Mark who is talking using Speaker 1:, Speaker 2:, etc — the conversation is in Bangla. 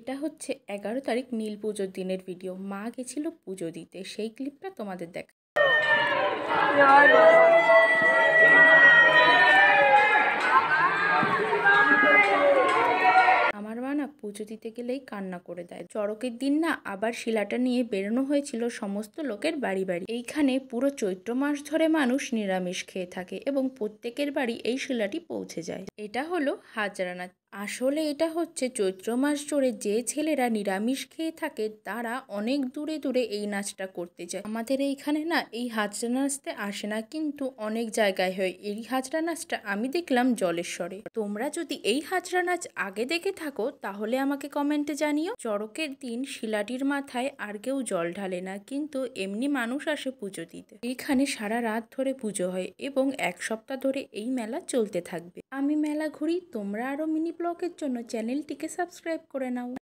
Speaker 1: এটা হচ্ছে 11 তারিখ নীল পুজোর দিনের ভিডিও। মা গেছিল পুজো দিতে, সেই ক্লিপটা তোমাদের দেখা। আমার মা না পুজো দিতে গেলেই কান্না করে দেয়। চড়কের দিন না আবার শিলাটা নিয়ে বেরোনো হয়েছিল সমস্ত লোকের বাড়ি বাড়ি। এইখানে পুরো চৈত্র মাস ধরে মানুষ নিরামিষ খেয়ে থাকে এবং প্রত্যেকের বাড়ি এই শিলাটি পৌঁছে যায়। এটা হলো হাজরা নাচ। আসলে এটা হচ্ছে চৈত্র মাস জুড়ে যে ছেলেরা নিরামিষ খেয়ে থাকে তারা অনেক দূরে দূরে এই নাচটা করতে যায়। আমাদের এইখানে না এই হাজরা নাচতে আসে না, কিন্তু অনেক জায়গায় হয়। এই হাজরা নাচটা আমি দেখলাম জলেশ্বরে। তোমরা যদি এই হাজরা নাচ আগে দেখে থাকো তাহলে আমাকে কমেন্টে জানিও। চড়কের দিন শিলাটির মাথায় আর কেউ জল ঢালে না, কিন্তু এমনি মানুষ আসে পুজো দিতে। এইখানে সারা রাত ধরে পুজো হয় এবং এক সপ্তাহ ধরে এই মেলা চলতে থাকবে। আমি মেলা ঘুরি, তোমরা আরো মিনি ব্লগের জন্য চ্যানেলটিকে সাবস্ক্রাইব করে নাও।